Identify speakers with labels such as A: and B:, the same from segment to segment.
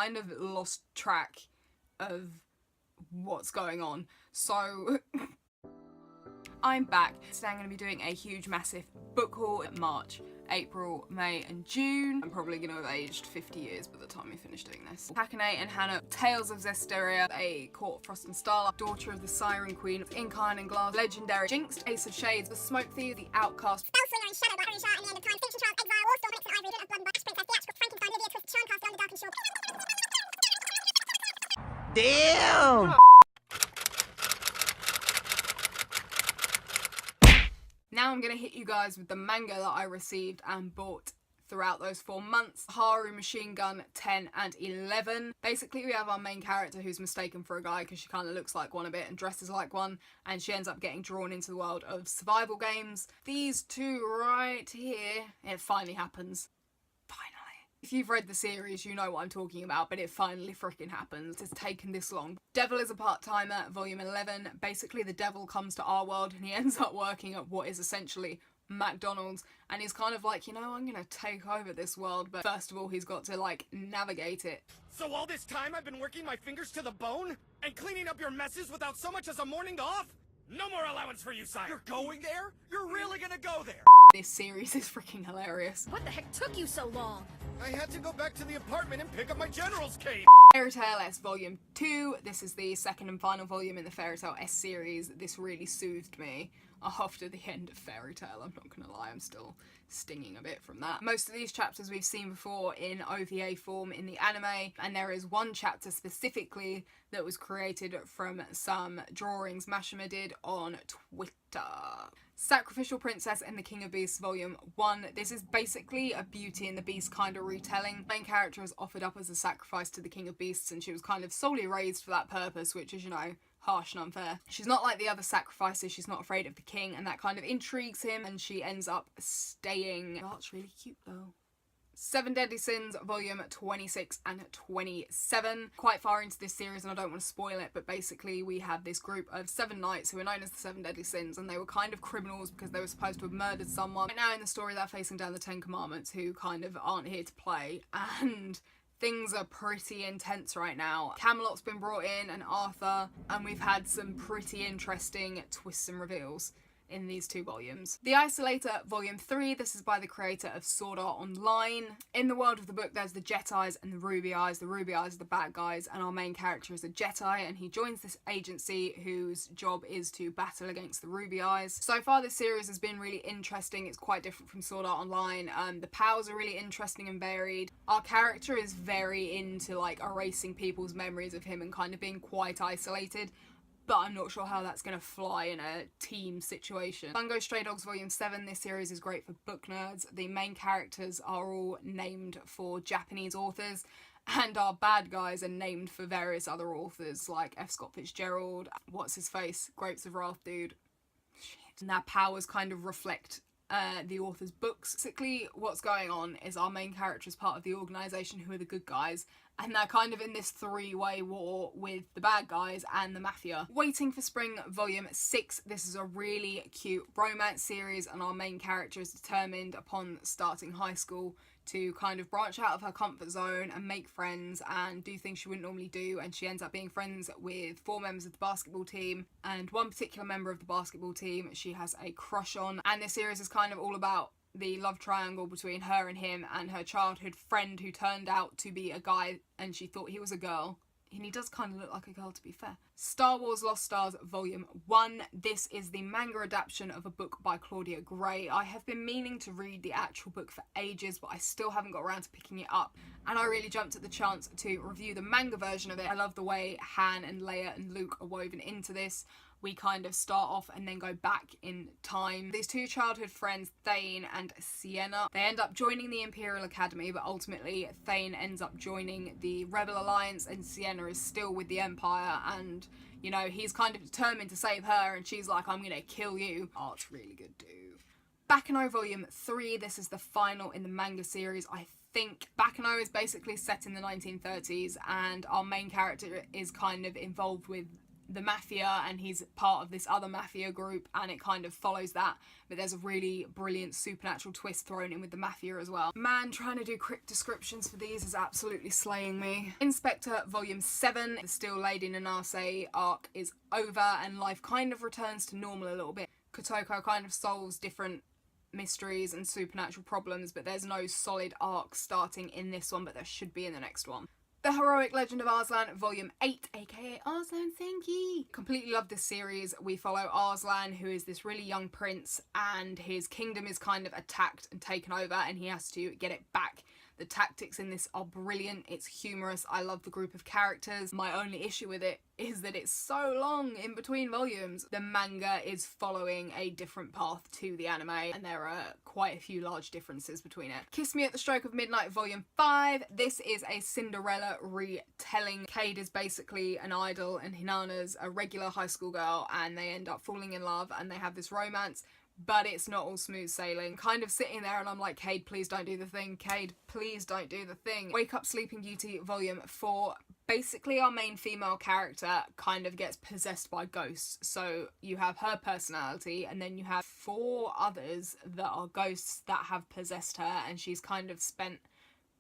A: kind of lost track of what's going on. So I'm back. Today I'm going to be doing a huge massive book haul in March, April, May and June. I'm probably going to have aged 50 years by the time we finish doing this. Baccano and Hannah, Tales of Zestiria, A Court of Frost and Starlight, Daughter of the Siren Queen, Ink, Iron and Glass, Legendary, Jinxed, Ace of Shades, The Smoke Thief, The Outcast,
B: Spellslinger and Shadow, Black Shot, and the End of Time, Finishing Trials, Exile, War Storm, Exit, Ivory, Didn't Blood and Black Princess, Theatrical, Frankenstein, Lydia, Twist, Charmcast, Beyond the Dark and Shore.
C: Damn!
A: Now I'm going to hit you guys with the manga that I received and bought throughout those 4 months. Aoharu, Machinegun, 10 and 11. Basically we have our main character who's mistaken for a guy because she kind of looks like one a bit and dresses like one, and she ends up getting drawn into the world of survival games. These two right here, it finally happens. Finally. If you've read the series, you know what I'm talking about, but it finally freaking happens. It's taken this long. Devil is a Part-Timer, Volume 11. Basically, the devil comes to our world and he ends up working at what is essentially McDonald's, and he's kind of like, you know, I'm gonna take over this world, but first of all, he's got to, like, navigate it.
D: So all this time I've been working my fingers to the bone? And cleaning up your messes without so much as a morning off? No more allowance for you, sire! You're going there? You're really gonna go there?
A: This series is freaking hilarious.
E: What the heck took you so long?
D: I had to go back to the apartment and pick up my general's cape!
A: Fairy Tail S Volume 2. This is the second and final volume in the Fairy Tail S series. This really soothed me after the end of Fairy Tail. I'm not gonna lie, I'm still stinging a bit from that. Most of these chapters we've seen before in OVA form in the anime, and there is one chapter specifically that was created from some drawings Mashima did on Twitter. Sacrificial Princess and the King of Beasts Volume 1. This is basically a Beauty and the Beast kind of retelling. The main character is offered up as a sacrifice to the King of Beasts, and she was kind of solely raised for that purpose, which is, you know, harsh and unfair. She's not like the other sacrifices, she's not afraid of the king, and that kind of intrigues him, and she ends up staying. Oh, it's really cute though. Seven Deadly Sins, Volume 26 and 27. Quite far into this series and I don't want to spoil it, but basically we had this group of 7 knights who were known as the Seven Deadly Sins, and they were kind of criminals because they were supposed to have murdered someone. Right now in the story they're facing down the 10 Commandments, who kind of aren't here to play, and things are pretty intense right now. Camelot's been brought in and Arthur, and we've had some pretty interesting twists and reveals in these 2 volumes. The Isolator, Volume 3, this is by the creator of Sword Art Online. In the world of the book, there's the Jetais and the Ruby Eyes. The Ruby Eyes are the bad guys, and our main character is a Jetai, and he joins this agency whose job is to battle against the Ruby Eyes. So far, this series has been really interesting. It's quite different from Sword Art Online. The powers are really interesting and varied. Our character is very into, like, erasing people's memories of him and kind of being quite isolated, but I'm not sure how that's going to fly in a team situation. Bungo Stray Dogs Volume 7, this series is great for book nerds. The main characters are all named for Japanese authors, and our bad guys are named for various other authors like F. Scott Fitzgerald, what's his face, Grapes of Wrath dude. Shit. And their powers kind of reflect the author's books. Basically what's going on is our main character is part of the organisation who are the good guys, and they're kind of in this 3-way war with the bad guys and the mafia. Waiting for Spring Volume 6. This is a really cute romance series, and our main character is determined upon starting high school to kind of branch out of her comfort zone and make friends and do things she wouldn't normally do, and she ends up being friends with 4 members of the basketball team, and one particular member of the basketball team she has a crush on. And this series is kind of all about the love triangle between her and him and her childhood friend who turned out to be a guy and she thought he was a girl. And he does kind of look like a girl, to be fair. Star Wars Lost Stars Volume 1. This is the manga adaptation of a book by Claudia Gray. I have been meaning to read the actual book for ages, but I still haven't got around to picking it up. And I really jumped at the chance to review the manga version of it. I love the way Han and Leia and Luke are woven into this. We kind of start off and then go back in time. These 2 childhood friends, Thane and Sienna, they end up joining the Imperial Academy, but ultimately Thane ends up joining the Rebel Alliance and Sienna is still with the Empire, and, you know, he's kind of determined to save her and she's like, I'm gonna kill you. Oh, it's really good too. Baccano Volume 3, this is the final in the manga series, I think. Baccano is basically set in the 1930s, and our main character is kind of involved with the mafia, and he's part of this other mafia group, and it kind of follows that, but there's a really brilliant supernatural twist thrown in with the mafia as well. Man, trying to do quick descriptions for these is absolutely slaying me. Inspector Volume 7, the Still Lady Nanase arc is over and life kind of returns to normal a little bit. Kotoko kind of solves different mysteries and supernatural problems, but there's no solid arc starting in this one, but there should be in the next one. The Heroic Legend of Arslan, Volume 8, aka Arslan Senki. Completely love this series. We follow Arslan, who is this really young prince, and his kingdom is kind of attacked and taken over, and he has to get it back. The tactics in this are brilliant, it's humorous, I love the group of characters. My only issue with it is that it's so long in between volumes. The manga is following a different path to the anime, and there are quite a few large differences between it. Kiss Me at the Stroke of Midnight Volume 5. This is a Cinderella retelling. Cade is basically an idol and Hinana's a regular high school girl, and they end up falling in love and they have this romance. But it's not all smooth sailing. Kind of sitting there and I'm like, Cade, please don't do the thing. Cade, please don't do the thing. Wake Up Sleeping Beauty Volume 4. Basically our main female character kind of gets possessed by ghosts. So you have her personality and then you have 4 others that are ghosts that have possessed her, and she's kind of spent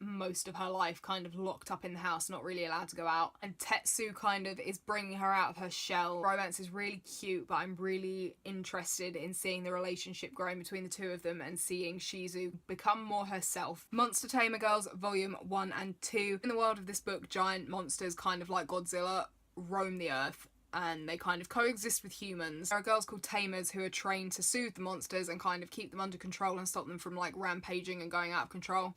A: most of her life kind of locked up in the house, not really allowed to go out, and Tetsu kind of is bringing her out of her shell. Romance is really cute, but I'm really interested in seeing the relationship growing between the two of them and seeing Shizu become more herself. Monster Tamer Girls Volume 1 and 2. In the world of this book, giant monsters kind of like Godzilla roam the earth, and they kind of coexist with humans. There are girls called Tamers who are trained to soothe the monsters and kind of keep them under control and stop them from like rampaging and going out of control.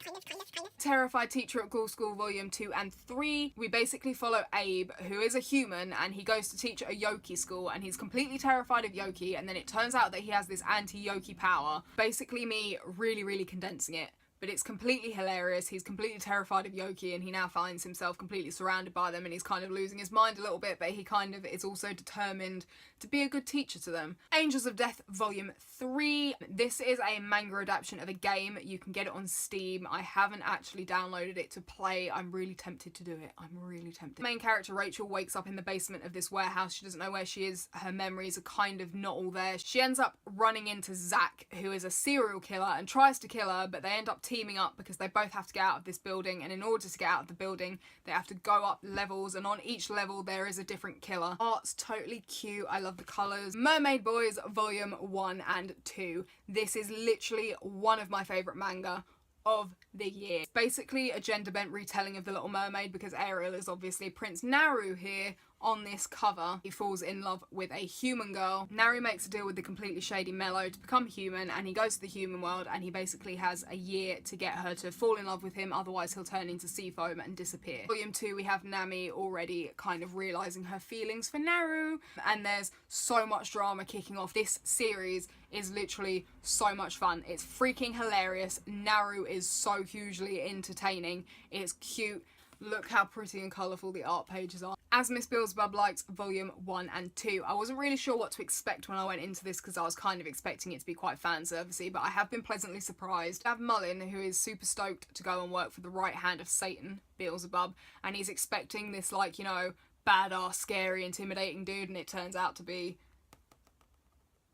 A: Terrified Teacher at Ghoul School Volume 2 and 3. We basically follow Abe, who is a human, and he goes to teach at a Yoki school, and he's completely terrified of Yoki, and then it turns out that he has this anti-Yoki power. Basically me really condensing it. But it's completely hilarious. He's completely terrified of Yoki, and he now finds himself completely surrounded by them, and he's kind of losing his mind a little bit, but he kind of is also determined to be a good teacher to them. Angels of Death Volume 3. This is a manga adaptation of a game. You can get it on Steam. I haven't actually downloaded it to play. I'm really tempted to do it. I'm really tempted. Main character Rachel wakes up in the basement of this warehouse. She doesn't know where she is. Her memories are kind of not all there. She ends up running into Zach, who is a serial killer, and tries to kill her, but they end up teaming up because they both have to get out of this building, and in order to get out of the building they have to go up levels, and on each level there is a different killer. Art's totally cute. I love the colours. Mermaid Boys Volume 1 and 2. This is literally one of my favourite manga of the year. It's basically a gender-bent retelling of The Little Mermaid, because Ariel is obviously Prince Naru here on this cover. He falls in love with a human girl. Naru makes a deal with the completely shady Mello to become human, and he goes to the human world, and he basically has a year to get her to fall in love with him, otherwise he'll turn into sea foam and disappear. Volume 2, we have Nami already kind of realising her feelings for Naru, and there's so much drama kicking off. This series is literally so much fun. It's freaking hilarious. Naru is so hugely entertaining. It's cute. Look how pretty and colourful the art pages are. As Miss Beelzebub Likes Volume 1 and 2. I wasn't really sure what to expect when I went into this, because I was kind of expecting it to be quite fan servicey, but I have been pleasantly surprised. I have Mullin, who is super stoked to go and work for the right hand of Satan, Beelzebub, and he's expecting this, like, you know, badass, scary, intimidating dude, and it turns out to be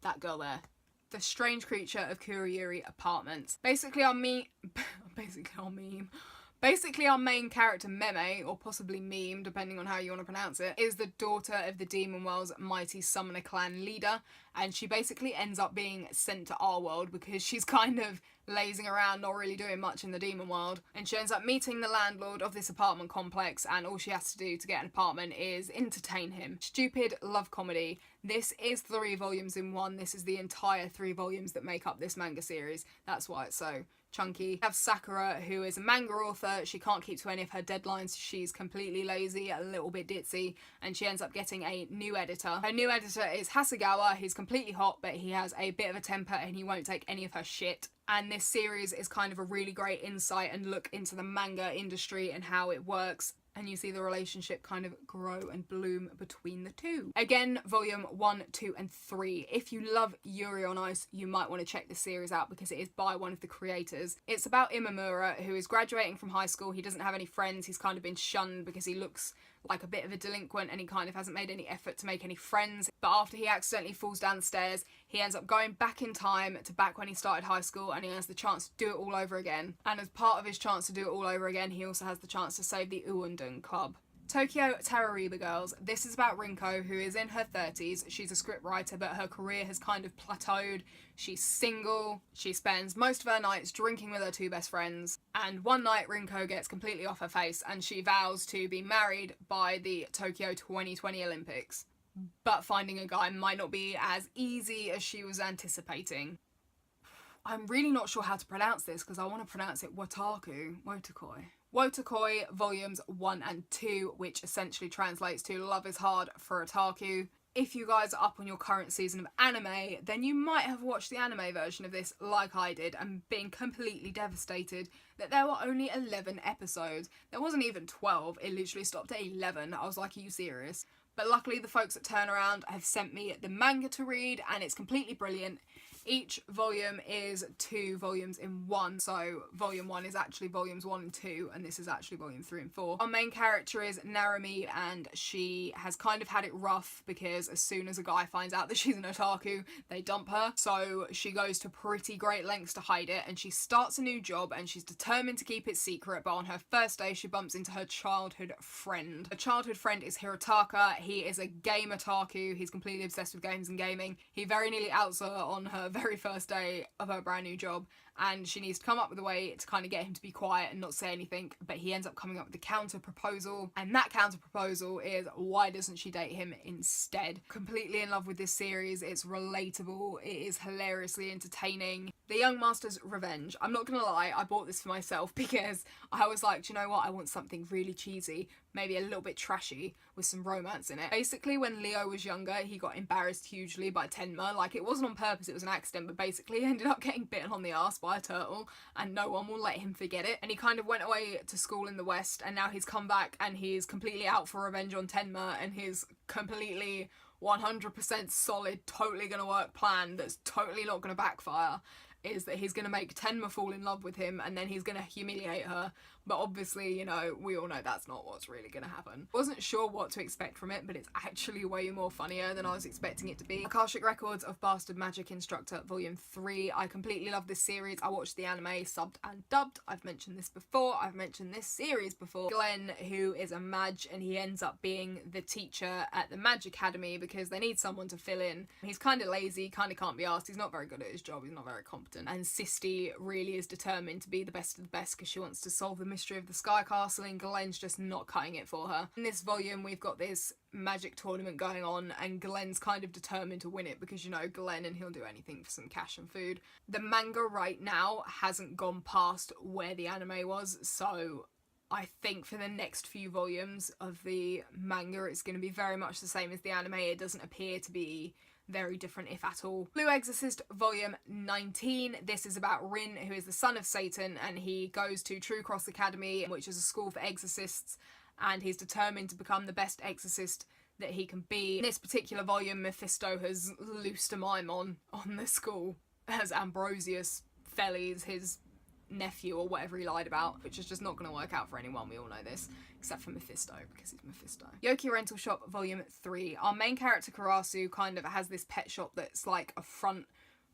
A: that girl there. The Strange Creature of Kuriyuri Apartments. Basically our main character, Meme, or possibly Meme, depending on how you want to pronounce it, is the daughter of the Demon World's mighty Summoner Clan leader, and she basically ends up being sent to our world because she's kind of lazing around, not really doing much in the Demon World, and she ends up meeting the landlord of this apartment complex, and all she has to do to get an apartment is entertain him. Stupid love comedy. This is 3 volumes in one. This is the entire 3 volumes that make up this manga series. That's why it's so chunky. We have Sakura, who is a manga author. She can't keep to any of her deadlines. She's completely lazy, a little bit ditzy, and she ends up getting a new editor. Her new editor is Hasegawa. He's completely hot, but he has a bit of a temper and he won't take any of her shit. And this series is kind of a really great insight and look into the manga industry and how it works. And you see the relationship kind of grow and bloom between the two. Again, volume 1, 2, and 3. If you love Yuri on Ice, you might want to check this series out because it is by one of the creators. It's about Imamura, who is graduating from high school. He doesn't have any friends. He's kind of been shunned because he looks like a bit of a delinquent, and he kind of hasn't made any effort to make any friends. But after he accidentally falls down the stairs, he ends up going back in time to back when he started high school, and he has the chance to do it all over again. And as part of his chance to do it all over again, he also has the chance to save the Uundun Club. Tokyo Tarariba Girls. This is about Rinko, who is in her 30s. She's a scriptwriter, but her career has kind of plateaued. She's single. She spends most of her nights drinking with her two best friends. And one night, Rinko gets completely off her face, and she vows to be married by the Tokyo 2020 Olympics. But finding a guy might not be as easy as she was anticipating. I'm really not sure how to pronounce this, because I want to pronounce it Wotakoi. Wotakoi Volumes 1 and 2, which essentially translates to Love is Hard for Otaku. If you guys are up on your current season of anime, then you might have watched the anime version of this like I did and been completely devastated that there were only 11 episodes. There wasn't even 12, it literally stopped at 11. I was like, are you serious? But luckily the folks at Turnaround have sent me the manga to read, and it's completely brilliant. Each volume is 2 volumes in one, so volume 1 is actually volumes 1 and 2, and this is actually volume 3 and 4. Our main character is Narumi, and she has kind of had it rough because as soon as a guy finds out that she's an otaku, they dump her. So she goes to pretty great lengths to hide it, and she starts a new job, and she's determined to keep it secret, but on her first day she bumps into her childhood friend. Her childhood friend is Hirotaka. He is a game otaku. He's completely obsessed with games and gaming. He very nearly outs her on her very first day of her brand new job, and she needs to come up with a way to kind of get him to be quiet and not say anything, but he ends up coming up with a counter proposal, and that counter proposal is why doesn't she date him instead. Completely in love with this series. It's relatable, it is hilariously entertaining. The Young Master's Revenge. I'm not gonna lie, I bought this for myself because I was like, do you know what, I want something really cheesy, maybe a little bit trashy with some romance in it. Basically, when Leo was younger, he got embarrassed hugely by Tenma. Like, it wasn't on purpose, it was an accident, but basically he ended up getting bitten on the arse by a turtle, and no one will let him forget it. And he kind of went away to school in the West, and now he's come back and he's completely out for revenge on Tenma, and he's completely 100% solid, totally gonna work plan that's totally not gonna backfire is that he's going to make Tenma fall in love with him, and then he's going to humiliate her. But obviously, you know, we all know that's not what's really going to happen. Wasn't sure what to expect from it, but it's actually way more funnier than I was expecting it to be. Akashic Records of Bastard Magic Instructor Volume 3. I completely love this series. I watched the anime subbed and dubbed. I've mentioned this before. I've mentioned this series before. Glenn, who is a mage, and he ends up being the teacher at the Mage Academy because they need someone to fill in. He's kind of lazy, kind of can't be asked. He's not very good at his job. He's not very competent. And Sisti really is determined to be the best of the best because she wants to solve the mystery of the Sky Castle, and Glenn's just not cutting it for her. In this volume, we've got this magic tournament going on, and Glenn's kind of determined to win it because, you know, Glenn, and he'll do anything for some cash and food. The manga right now hasn't gone past where the anime was, so I think for the next few volumes of the manga, it's going to be very much the same as the anime. It doesn't appear to be very different, if at all. Blue Exorcist Volume 19. This is about Rin, who is the son of Satan, and he goes to True Cross Academy, which is a school for exorcists, and he's determined to become the best exorcist that he can be. In this particular volume, Mephisto has loosed a mime on the school as Ambrosius Feli's his nephew or whatever he lied about, which is just not going to work out for anyone, we all know this, except for Mephisto, because he's Mephisto. Yoki Rental Shop Volume 3. Our main character Karasu kind of has this pet shop that's like a front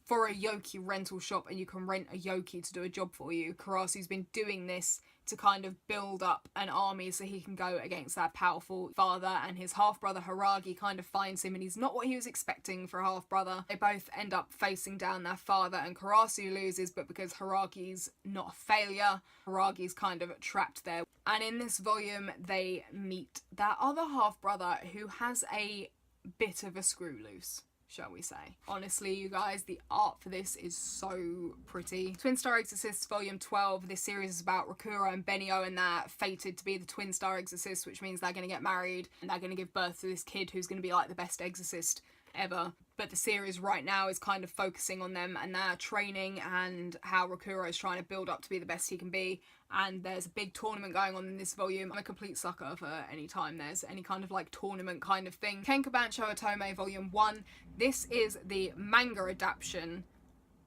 A: for a Yoki rental shop, and you can rent a Yoki to do a job for you. Karasu's been doing this to kind of build up an army so he can go against that powerful father, and his half-brother Haragi kind of finds him, and he's not what he was expecting for a half-brother. They both end up facing down their father, and Karasu loses, but because Haragi's not a failure, Haragi's kind of trapped there. And in this volume, they meet their other half-brother, who has a bit of a screw loose, shall we say. Honestly, you guys, the art for this is so pretty. Twin Star Exorcists Volume 12. This series is about Rakura and Benio, and they're fated to be the Twin Star Exorcists, which means they're going to get married and they're going to give birth to this kid who's going to be like the best exorcist ever. But the series right now is kind of focusing on them and their training and how Rakura is trying to build up to be the best he can be. And there's a big tournament going on in this volume. I'm a complete sucker for any time there's any kind of like tournament kind of thing. Kenkabancho Otome Volume 1. This is the manga adaptation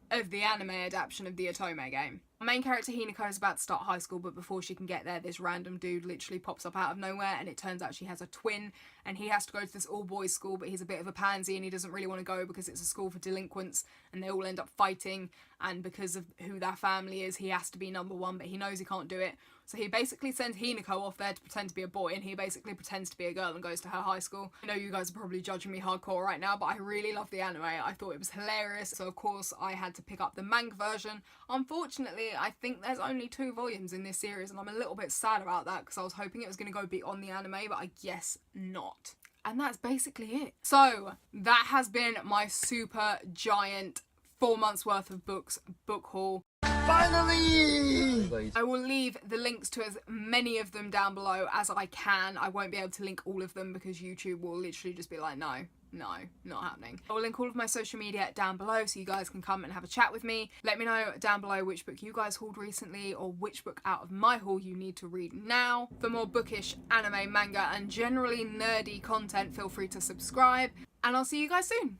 A: of the anime adaptation of the Otome game. Main character Hinako is about to start high school, but before she can get there, this random dude literally pops up out of nowhere, and it turns out she has a twin, and he has to go to this all-boys school, but he's a bit of a pansy, and he doesn't really want to go because it's a school for delinquents, and they all end up fighting, and because of who their family is, he has to be number one, but he knows he can't do it. So he basically sends Hinako off there to pretend to be a boy, and he basically pretends to be a girl and goes to her high school. I know you guys are probably judging me hardcore right now, but I really love the anime. I thought it was hilarious, so of course I had to pick up the manga version. Unfortunately, I think there's only 2 volumes in this series, and I'm a little bit sad about that because I was hoping it was going to go beyond the anime, but I guess not. And that's basically it. So that has been my super giant 4 months worth of books book haul.
C: Finally!
A: I will leave the links to as many of them down below as I can. I won't be able to link all of them because YouTube will literally just be like, no, not happening. I will link all of my social media down below so you guys can come and have a chat with me. Let me know down below which book you guys hauled recently or which book out of my haul you need to read now. For more bookish anime, manga, and generally nerdy content, feel free to subscribe, and I'll see you guys soon.